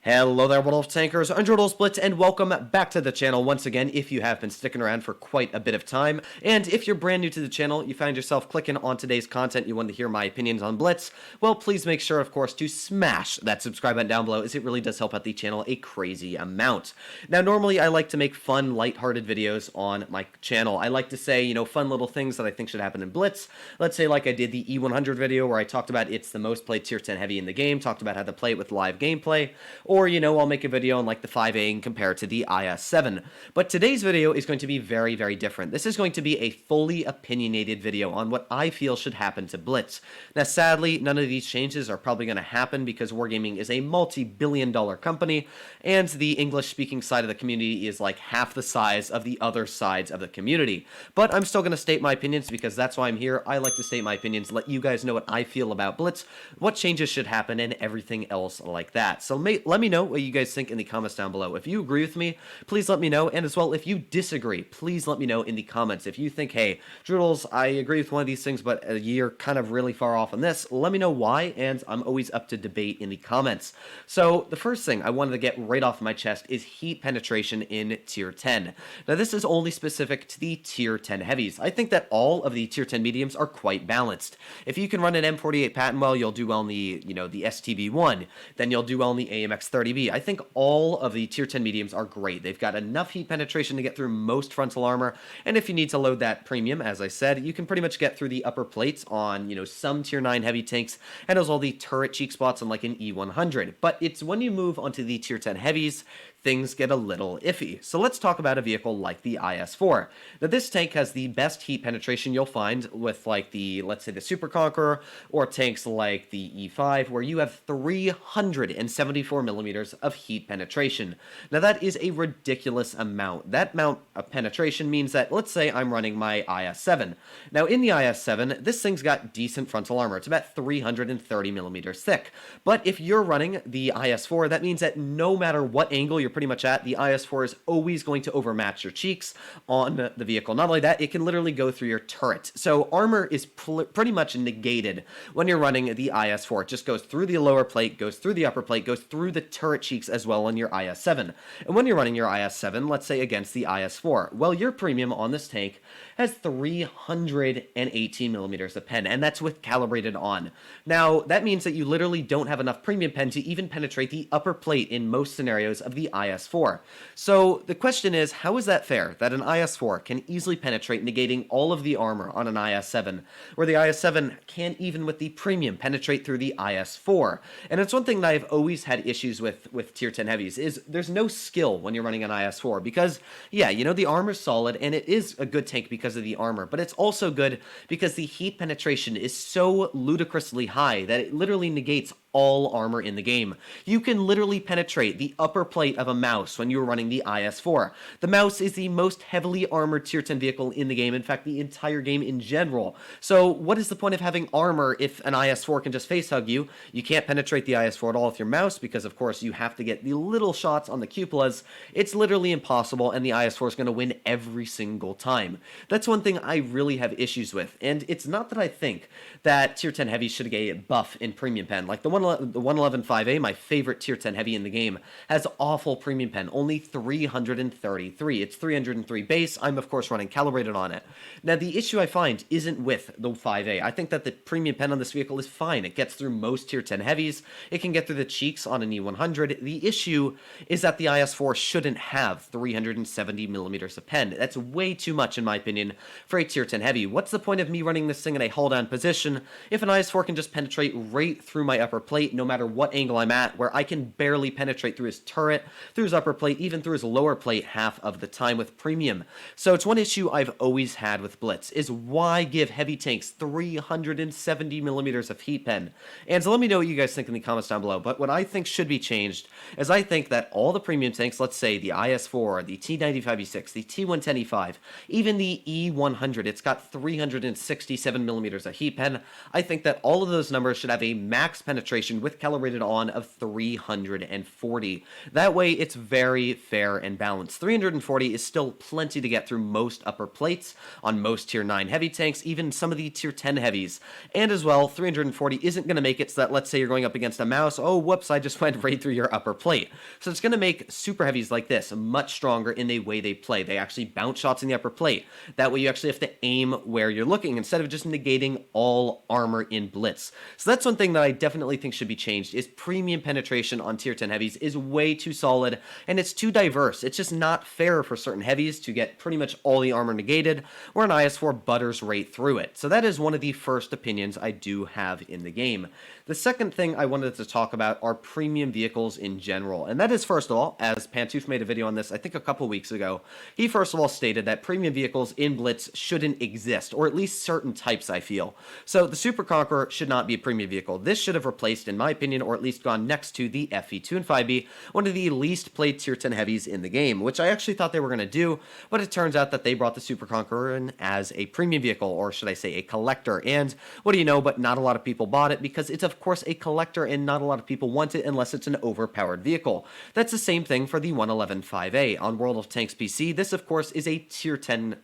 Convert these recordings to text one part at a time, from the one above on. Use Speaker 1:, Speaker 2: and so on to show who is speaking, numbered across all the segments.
Speaker 1: Hello there, Wotb tankers, I'm Blitz, and welcome back to the channel once again if you have been sticking around for quite a bit of time. And if you're brand new to the channel, you find yourself clicking on today's content, you want to hear my opinions on Blitz, well, please make sure, of course, to smash that subscribe button down below, as it really does help out the channel a crazy amount. Now, normally I like to make fun, lighthearted videos on my channel. I like to say, fun little things that I think should happen in Blitz. Let's say like I did the E100 video where I talked about it's the most played tier 10 heavy in the game, talked about how to play it with live gameplay, or, I'll make a video on like the 5A and compare it to the IS-7. But today's video is going to be very, very different. This is going to be a fully opinionated video on what I feel should happen to Blitz. Now, sadly, none of these changes are probably going to happen because Wargaming is a multi-billion-dollar company, and the English-speaking side of the community is like half the size of the other sides of the community. But I'm still going to state my opinions because that's why I'm here. I like to state my opinions, let you guys know what I feel about Blitz, what changes should happen, and everything else like that. So let me know what you guys think in the comments down below. If you agree with me, please let me know, and as well, if you disagree, please let me know in the comments. If you think, hey, Droodles, I agree with one of these things, but you're kind of really far off on this, let me know why, and I'm always up to debate in the comments. So, the first thing I wanted to get right off my chest is heat penetration in Tier 10. Now, this is only specific to the Tier 10 heavies. I think that all of the Tier 10 mediums are quite balanced. If you can run an M48 patent well, you'll do well in the, the STB1, then you'll do well in the AMX-30B. I think all of the Tier 10 mediums are great. They've got enough heat penetration to get through most frontal armor, and if you need to load that premium, as I said, you can pretty much get through the upper plates on, some Tier 9 heavy tanks, and as well the turret cheek spots on like an E100. But it's when you move onto the Tier 10 heavies, things get a little iffy. So let's talk about a vehicle like the IS-4. Now, this tank has the best heat penetration you'll find with like the, let's say, the Super Conqueror, or tanks like the E5, where you have 374 millimeters of heat penetration. Now, that is a ridiculous amount. That amount of penetration means that, let's say I'm running my IS-7. Now, in the IS-7, this thing's got decent frontal armor. It's about 330 millimeters thick. But if you're running the IS-4, that means that no matter what angle you're pretty much at, the IS-4 is always going to overmatch your cheeks on the vehicle. Not only that, it can literally go through your turret. So armor is pretty much negated when you're running the IS-4. It just goes through the lower plate, goes through the upper plate, goes through the turret cheeks as well on your IS-7. And when you're running your IS-7, let's say against the IS-4, well, your premium on this tank has 318 millimeters of pen, and that's with calibrated on. Now, that means that you literally don't have enough premium pen to even penetrate the upper plate in most scenarios of the IS-4. So the question is, how is that fair that an IS-4 can easily penetrate, negating all of the armor on an IS-7, where the IS-7 can't even with the premium penetrate through the IS-4? And it's one thing that I've always had issues with Tier 10 heavies, is there's no skill when you're running an IS-4, because, yeah, the armor's solid, and it is a good tank because of the armor, but it's also good because the heat penetration is so ludicrously high that it literally negates all armor in the game. You can literally penetrate the upper plate of a mouse when you're running the IS-4. The mouse is the most heavily armored Tier 10 vehicle in the game, in fact, the entire game in general. So what is the point of having armor if an IS-4 can just face-hug you? You can't penetrate the IS-4 at all with your mouse because, of course, you have to get the little shots on the cupolas. It's literally impossible, and the IS-4 is going to win every single time. That's one thing I really have issues with, and it's not that I think that Tier 10 heavies should get a buff in premium pen. Like the 111 5A, my favorite Tier 10 heavy in the game, has awful premium pen, only 333. It's 303 base. I'm, of course, running calibrated on it. Now, the issue I find isn't with the 5A. I think that the premium pen on this vehicle is fine. It gets through most Tier 10 heavies. It can get through the cheeks on an E100. The issue is that the IS-4 shouldn't have 370 millimeters of pen. That's way too much, in my opinion, for a Tier 10 heavy. What's the point of me running this thing in a hold-down position if an IS-4 can just penetrate right through my upper plate, no matter what angle I'm at, where I can barely penetrate through his turret, through his upper plate, even through his lower plate half of the time with premium? So it's one issue I've always had with Blitz, is why give heavy tanks 370 millimeters of heat pen? And so let me know what you guys think in the comments down below. But what I think should be changed is I think that all the premium tanks, let's say the IS-4, the T95E6, the T110E5, even the E100, it's got 367 millimeters of heat pen. I think that all of those numbers should have a max penetration penetration with calibrated on of 340. That way, it's very fair and balanced. 340 is still plenty to get through most upper plates on most tier 9 heavy tanks, even some of the tier 10 heavies. And as well, 340 isn't going to make it so that, let's say you're going up against a mouse, oh whoops, I just went right through your upper plate. So it's going to make super heavies like this much stronger in the way they play. They actually bounce shots in the upper plate. That way you actually have to aim where you're looking instead of just negating all armor in Blitz. So that's one thing that I definitely think should be changed, is premium penetration on tier 10 heavies is way too solid and it's too diverse. It's just not fair for certain heavies to get pretty much all the armor negated, where an IS-4 butters right through it. So that is one of the first opinions I do have in the game. The second thing I wanted to talk about are premium vehicles in general, and that is, first of all, as Pantouf made a video on this I think a couple weeks ago, he first of all stated that premium vehicles in Blitz shouldn't exist, or at least certain types, I feel. So the Super Conqueror should not be a premium vehicle. This should have replaced, in my opinion, or at least gone next to the FE2 and 5B, one of the least played tier 10 heavies in the game, which I actually thought they were going to do, but it turns out that they brought the Super Conqueror in as a premium vehicle, or should I say a collector, and what do you know, but not a lot of people bought it because it's of course a collector and not a lot of people want it unless it's an overpowered vehicle. That's the same thing for the 111 5A. On World of Tanks PC, this of course is a tier 10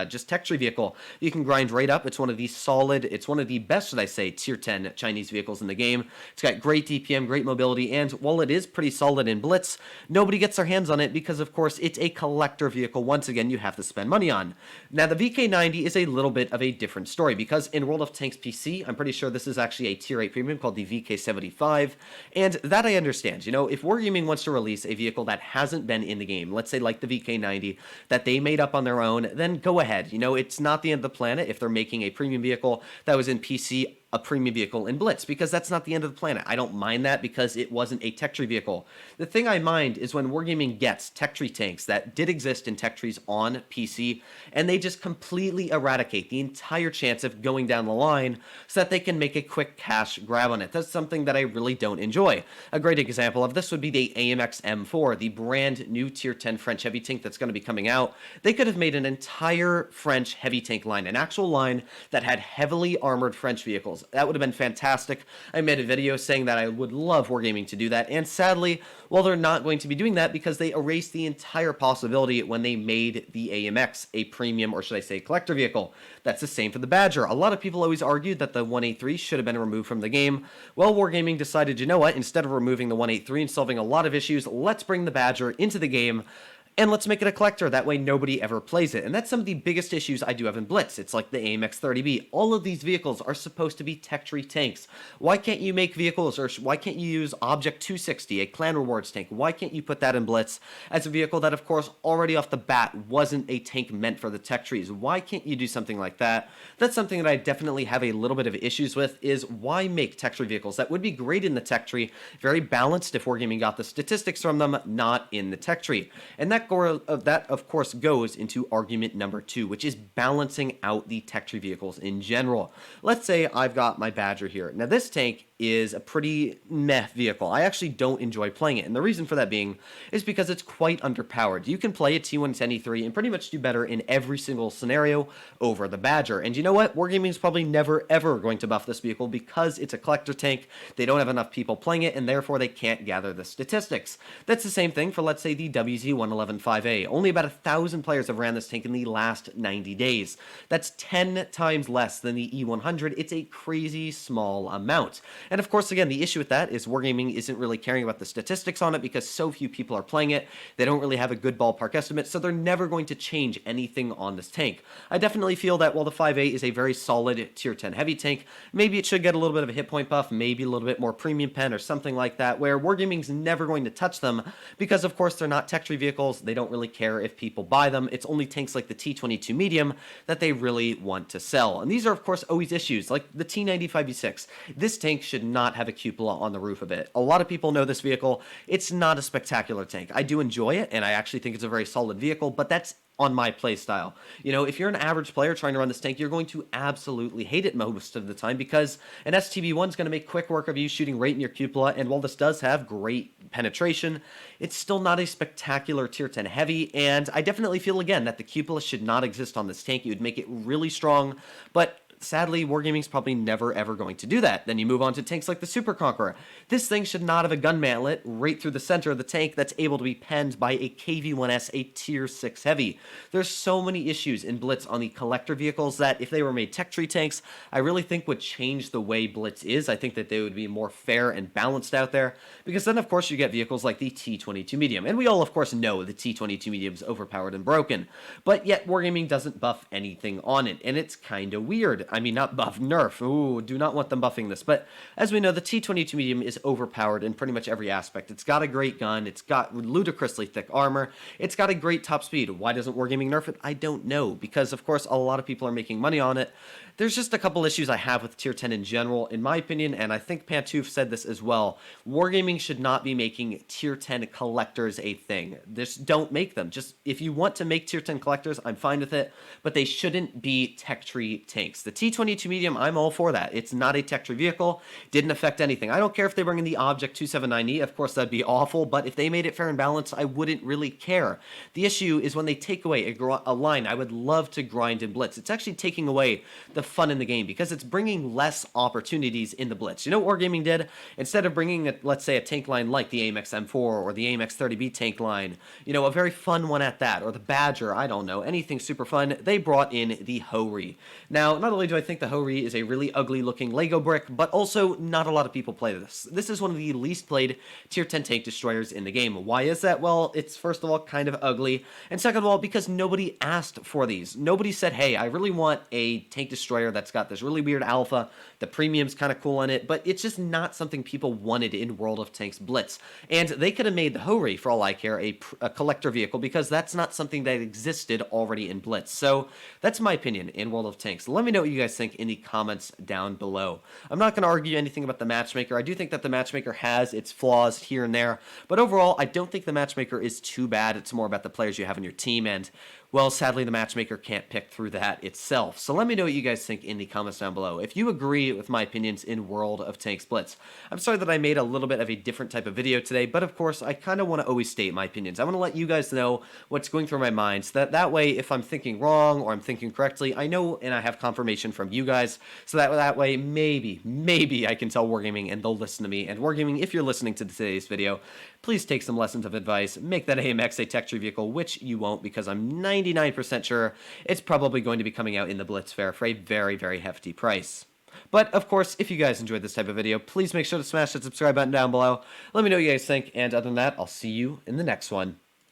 Speaker 1: just tech tree vehicle. You can grind right up. It's one of the best, should I say, tier 10 Chinese vehicles in the game. It's got great DPM, great mobility, and while it is pretty solid in Blitz, nobody gets their hands on it because, of course, it's a collector vehicle. Once again, you have to spend money on. Now, the VK90 is a little bit of a different story because in World of Tanks PC, I'm pretty sure this is actually a tier 8 premium called the VK75, and that I understand. You know, if Wargaming wants to release a vehicle that hasn't been in the game, let's say like the VK90, that they made up on their own, then go ahead. You know, it's not the end of the planet if they're making a premium vehicle that was in PC a premium vehicle in Blitz, because that's not the end of the planet. I don't mind that because it wasn't a tech tree vehicle. The thing I mind is when Wargaming gets tech tree tanks that did exist in tech trees on PC, and they just completely eradicate the entire chance of going down the line so that they can make a quick cash grab on it. That's something that I really don't enjoy. A great example of this would be the AMX M4, the brand new tier 10 French heavy tank that's going to be coming out. They could have made an entire French heavy tank line, an actual line that had heavily armored French vehicles. That would have been fantastic. I made a video saying that I would love Wargaming to do that, and sadly, well, they're not going to be doing that because they erased the entire possibility when they made the AMX a premium, or should I say collector vehicle. That's the same for the Badger. A lot of people always argued that the 183 should have been removed from the game. Well, Wargaming decided, you know what, instead of removing the 183 and solving a lot of issues, let's bring the Badger into the game, and let's make it a collector. That way nobody ever plays it. And that's some of the biggest issues I do have in Blitz. It's like the AMX 30B. All of these vehicles are supposed to be tech tree tanks. Why can't you make vehicles, or why can't you use Object 260, a clan rewards tank? Why can't you put that in Blitz as a vehicle that, of course, already off the bat wasn't a tank meant for the tech trees? Why can't you do something like that? That's something that I definitely have a little bit of issues with, is why make tech tree vehicles that would be great in the tech tree, very balanced if Wargaming got the statistics from them, not in the tech tree. And that, of course, goes into argument number 2, which is balancing out the tech tree vehicles in general. Let's say I've got my Badger here. Now, this tank is a pretty meh vehicle. I actually don't enjoy playing it, and the reason for that being is because it's quite underpowered. You can play a T1 10E3 and pretty much do better in every single scenario over the Badger. And you know what? Wargaming is probably never ever going to buff this vehicle because it's a collector tank. They don't have enough people playing it, and therefore they can't gather the statistics. That's the same thing for, let's say, the WZ111 5A. Only about 1,000 players have ran this tank in the last 90 days. That's 10 times less than the E100. It's a crazy small amount. And of course, again, the issue with that is Wargaming isn't really caring about the statistics on it because so few people are playing it. They don't really have a good ballpark estimate, so they're never going to change anything on this tank. I definitely feel that while the 5A is a very solid tier 10 heavy tank, maybe it should get a little bit of a hit point buff, maybe a little bit more premium pen or something like that, where Wargaming's never going to touch them because, of course, they're not tech tree vehicles. They don't really care if people buy them. It's only tanks like the T22 medium that they really want to sell. And these are, of course, always issues, like the T95E6. This tank should not have a cupola on the roof of it. A lot of people know this vehicle. It's not a spectacular tank. I do enjoy it, and I actually think it's a very solid vehicle, but that's on my playstyle. You know, if you're an average player trying to run this tank, you're going to absolutely hate it most of the time because an STB1 is going to make quick work of you shooting right in your cupola, and while this does have great penetration, it's still not a spectacular tier 10 heavy, and I definitely feel, again, that the cupola should not exist on this tank. It would make it really strong, but sadly, Wargaming's probably never ever going to do that. Then you move on to tanks like the Super Conqueror. This thing should not have a gun mantlet right through the center of the tank that's able to be penned by a KV-1S, a tier 6 heavy. There's so many issues in Blitz on the collector vehicles that if they were made tech tree tanks, I really think would change the way Blitz is. I think that they would be more fair and balanced out there, because then of course you get vehicles like the T-22 medium, and we all of course know the T-22 medium is overpowered and broken, but yet Wargaming doesn't buff anything on it, and it's kinda weird. I mean, not buff, nerf, ooh, do not want them buffing this, but as we know, the T-22 medium is overpowered in pretty much every aspect. It's got a great gun, it's got ludicrously thick armor, it's got a great top speed. Why doesn't Wargaming nerf it? I don't know, because of course a lot of people are making money on it. There's just a couple issues I have with tier 10 in general, in my opinion, and I think Pantouf said this as well. Wargaming should not be making tier 10 collectors a thing. Just don't make them. Just, if you want to make tier 10 collectors, I'm fine with it, but they shouldn't be tech tree tanks. The T-22 medium, I'm all for that. It's not a tech tree vehicle, didn't affect anything. I don't care if they bring in the Object 279E, of course that'd be awful, but if they made it fair and balanced, I wouldn't really care. The issue is when they take away a line I would love to grind in Blitz. It's actually taking away the fun in the game because it's bringing less opportunities in the Blitz. You know what Wargaming did? Instead of bringing, let's say, a tank line like the AMX M4 or the AMX 30B tank line, you know, a very fun one at that, or the Badger, I don't know, anything super fun, they brought in the Ho-Ri. Now, not only do I think the Ho-Ri is a really ugly looking Lego brick, but also not a lot of people play this. This is one of the least played tier 10 tank destroyers in the game. Why is that? Well, it's first of all kind of ugly, and second of all, because nobody asked for these. Nobody said, hey, I really want a tank destroyer that's got this really weird alpha, the premium's kind of cool on it, but it's just not something people wanted in World of Tanks Blitz. And they could have made the Ho-Ri, for all I care, a collector vehicle, because that's not something that existed already in Blitz. So that's my opinion in World of Tanks. Let me know what you guys think in the comments down below. I'm not going to argue anything about the matchmaker. I do think that the matchmaker has its flaws here and there, but overall, I don't think the matchmaker is too bad. It's more about the players you have in your team, and well, sadly, the matchmaker can't pick through that itself. So let me know what you guys think in the comments down below. If you agree with my opinions in World of Tanks Blitz. I'm sorry that I made a little bit of a different type of video today, but of course, I kind of want to always state my opinions. I want to let you guys know what's going through my mind, so that way, if I'm thinking wrong or I'm thinking correctly, I know and I have confirmation from you guys, so that way, maybe I can tell Wargaming and they'll listen to me. And Wargaming, if you're listening to today's video, please take some lessons of advice. Make that AMX a tech tree vehicle, which you won't, because I'm 99% sure it's probably going to be coming out in the Blitz fair for a very, very hefty price. But, of course, if you guys enjoyed this type of video, please make sure to smash that subscribe button down below. Let me know what you guys think, and other than that, I'll see you in the next one.